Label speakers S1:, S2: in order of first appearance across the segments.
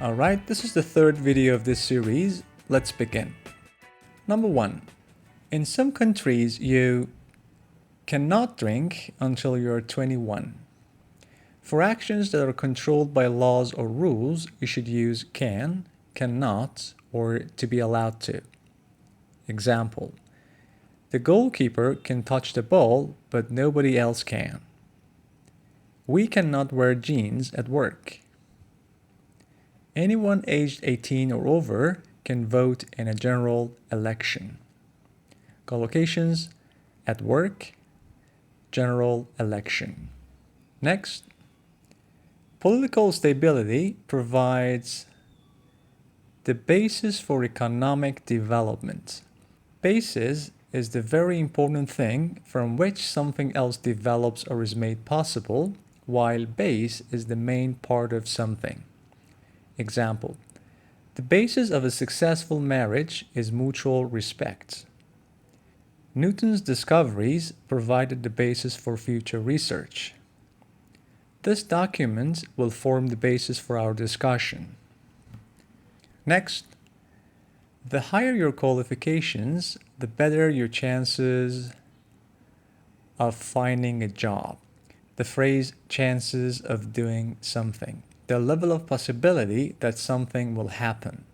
S1: Alright, this is the third video of this series. Let's begin. Number 1. In some countries, you cannot drink until you're 21. For actions that are controlled by laws or rules, you should use can, cannot, or to be allowed to. Example: the goalkeeper can touch the ball, but nobody else can. We cannot wear jeans at work. Anyone aged 18 or over can vote in a general election. Collocations: at work, general election. Next, political stability provides the basis for economic development. Basis is the very important thing from which something else develops or is made possible, while base is the main part of something. Example: the basis of a successful marriage is mutual respect. Newton's discoveries provided the basis for future research. This document will form the basis for our discussion. Next, the higher your qualifications, the better your chances of finding a job. The phrase chances of doing something, the level of possibility that something will happen.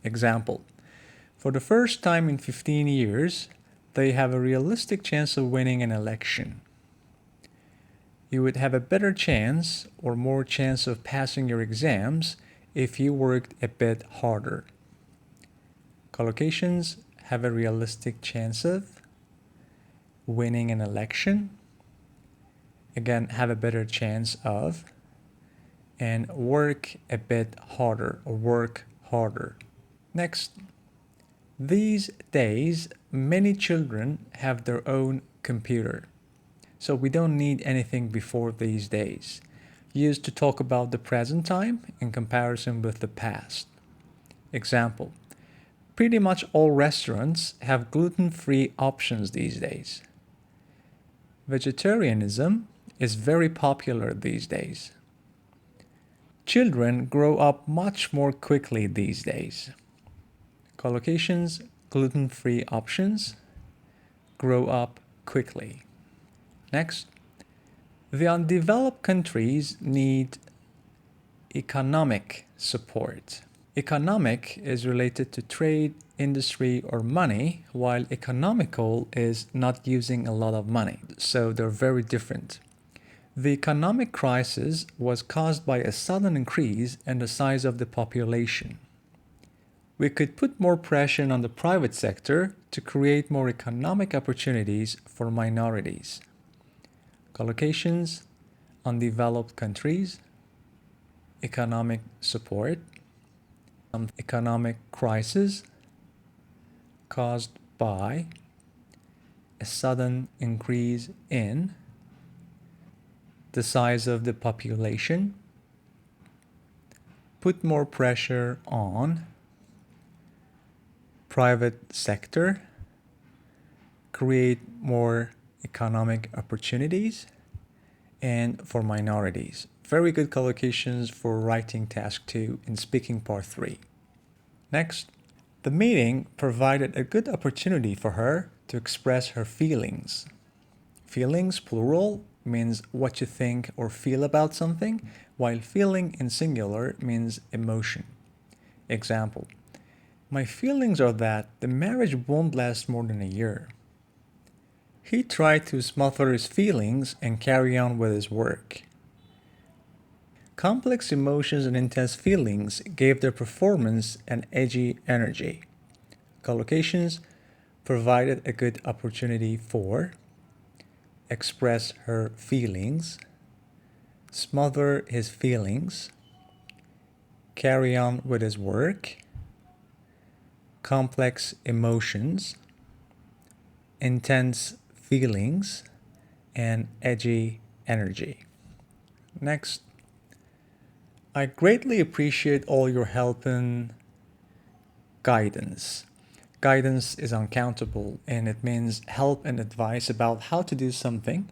S1: Example: for the first time in 15 years, they have a realistic chance of winning an election. You would have a better chance or more chance of passing your exams if you worked a bit harder. Collocations: have a realistic chance of winning an election. Again, have a better chance of, and work a bit harder or work harder. Next, these days, many children have their own computer. So we don't need anything before these days, used to talk about the present time in comparison with the past. Example: pretty much all restaurants have gluten-free options these days. Vegetarianism is very popular these days. Children grow up much more quickly these days. Collocations: gluten-free options, grow up quickly. Next, the undeveloped countries need economic support. Economic is related to trade, industry, or money, while economical is not using a lot of money. So they're very different. The economic crisis was caused by a sudden increase in the size of the population. We could put more pressure on the private sector to create more economic opportunities for minorities. Collocations: undeveloped countries, economic support, economic crisis caused by a sudden increase in the size of the population, put more pressure on private sector, create more economic opportunities, and for minorities. Very good collocations for writing task 2 and speaking part 3. Next, the meeting provided a good opportunity for her to express her feelings. Feelings, plural, means what you think or feel about something, while feeling in singular means emotion. Example: my feelings are that the marriage won't last more than a year. He tried to smother his feelings and carry on with his work. Complex emotions and intense feelings gave their performance an edgy energy. Collocations provided a good opportunity for express her feelings, smother his feelings, carry on with his work, complex emotions, intense feelings, and edgy energy. Next, I greatly appreciate all your help and guidance. Guidance is uncountable, and it means help and advice about how to do something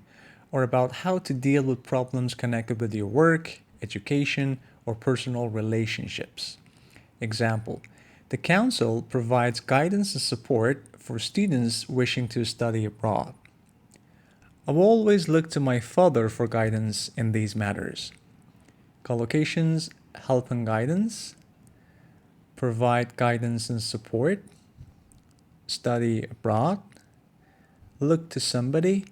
S1: or about how to deal with problems connected with your work, education, or personal relationships. Example, the council provides guidance and support for students wishing to study abroad. I've always looked to my father for guidance in these matters. Collocations, help and guidance, provide guidance and support, study abroad, look to somebody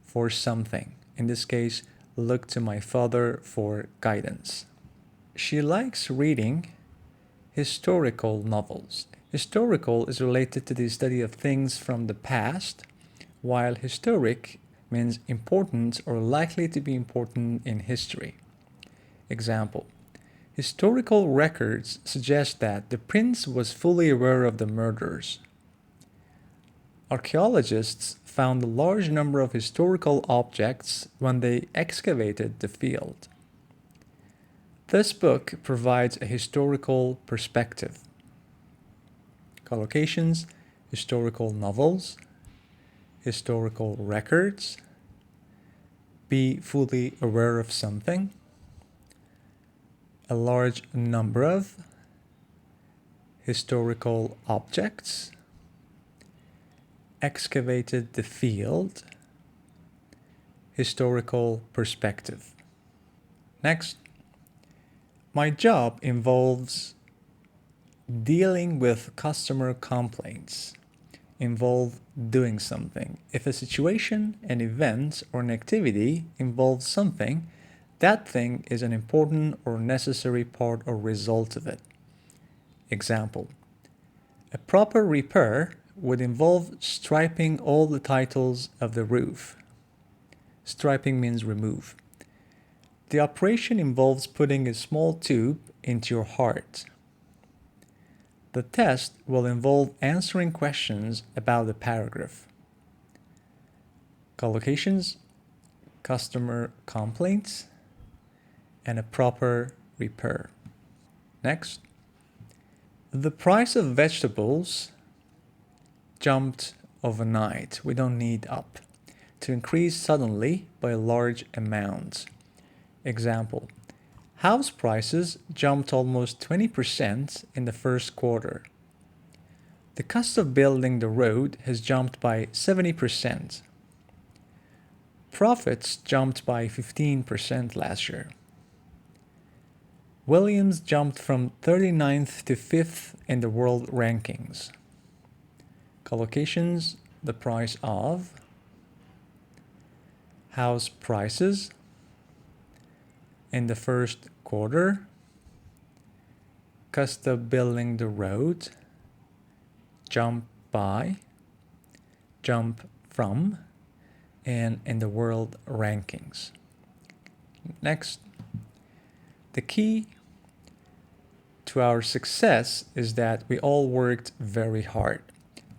S1: for something. In this case, look to my father for guidance. She likes reading historical novels. Historical is related to the study of things from the past, while historic means important or likely to be important in history. Example, historical records suggest that the prince was fully aware of the murders. Archaeologists found a large number of historical objects when they excavated the field. This book provides a historical perspective. Collocations, historical novels, historical records, be fully aware of something, a large number of historical objects, excavated the field, historical perspective. Next, my job involves dealing with customer complaints. Involve doing something. If a situation, an event, or an activity involves something, that thing is an important or necessary part or result of it. Example, a proper repair would involve striping all the titles of the roof. Striping means remove. The operation involves putting a small tube into your heart. The test will involve answering questions about the paragraph. Collocations, customer complaints, and a proper repair. Next, the price of vegetables jumped overnight. We don't need up. To increase suddenly by a large amount. Example, house prices jumped almost 20% in the first quarter. The cost of building the road has jumped by 70%. Profits jumped by 15% last year. Williams jumped from 39th to 5th in the world rankings. Collocations, the price of, house prices in the first quarter, cost of building the road, jump by, jump from, and in the world rankings. Next, the key to our success is that we all worked very hard.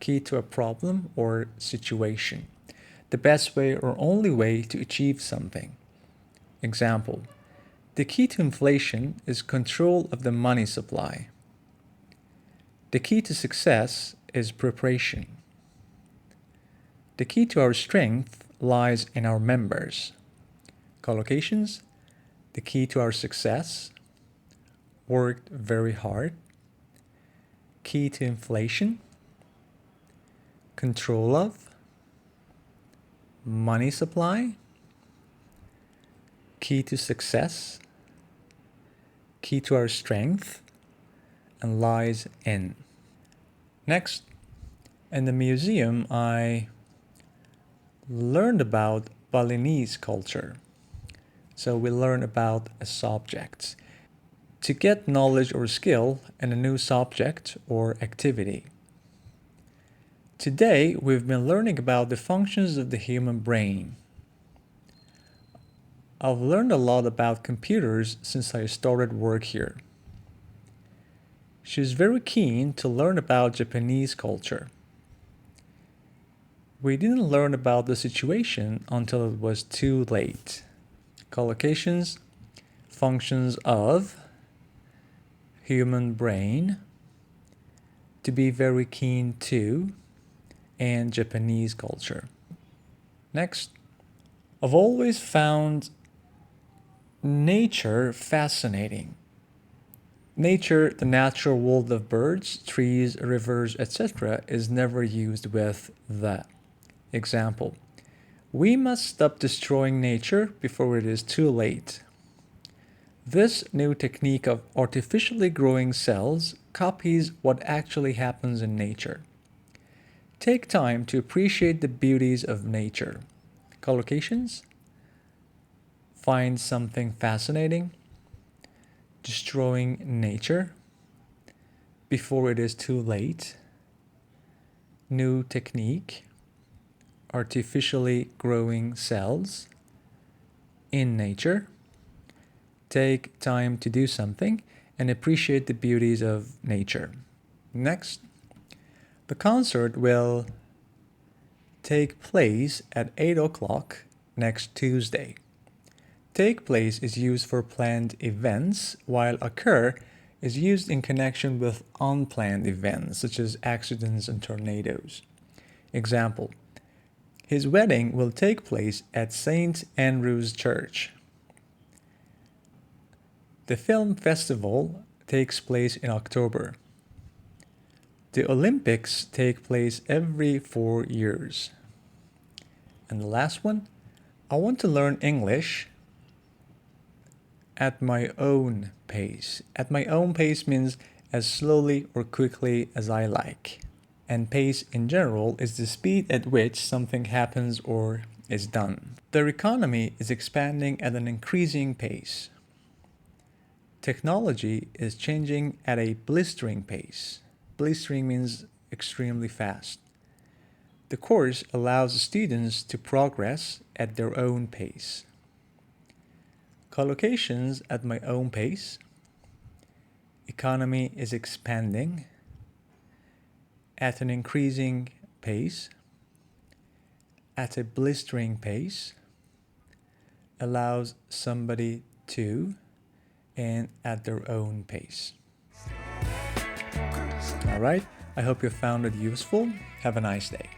S1: Key to a problem or situation. The best way or only way to achieve something. Example, the key to inflation is control of the money supply. The key to success is preparation. The key to our strength lies in our members. Collocations, the key to our success, worked very hard. Key to inflation, control of, money supply. Key to success, key to our strength, and lies in. Next, in the museum, I learned about Balinese culture. So we learn about a subject. To get knowledge or skill in a new subject or activity. Today, we've been learning about the functions of the human brain. I've learned a lot about computers since I started work here. She was very keen to learn about Japanese culture. We didn't learn about the situation until it was too late. Collocations, functions of, human brain, to be very keen to, and Japanese culture. Next, I've always found nature fascinating. Nature, the natural world of birds, trees, rivers, etc., is never used with the. Example: we must stop destroying nature before it is too late. This new technique of artificially growing cells copies what actually happens in nature. Take time to appreciate the beauties of nature. Collocations: find something fascinating, destroying nature before it is too late, new technique, artificially growing cells in nature, take time to do something, and appreciate the beauties of nature. Next, the concert will take place at 8 o'clock next Tuesday. Take place is used for planned events, while occur is used in connection with unplanned events such as accidents and tornadoes. Example: his wedding will take place at St. Andrew's Church. The film festival takes place in October. The Olympics take place every 4 years. And the last one, I want to learn English at my own pace. At my own pace means as slowly or quickly as I like. And pace in general is the speed at which something happens or is done. Their economy is expanding at an increasing pace. Technology is changing at a blistering pace. Blistering means extremely fast. The course allows students to progress at their own pace. Collocations at my own pace. Economy is expanding at an increasing pace. At a blistering pace. Allows somebody to, and at their own pace. All right, I hope you found it useful. Have a nice day.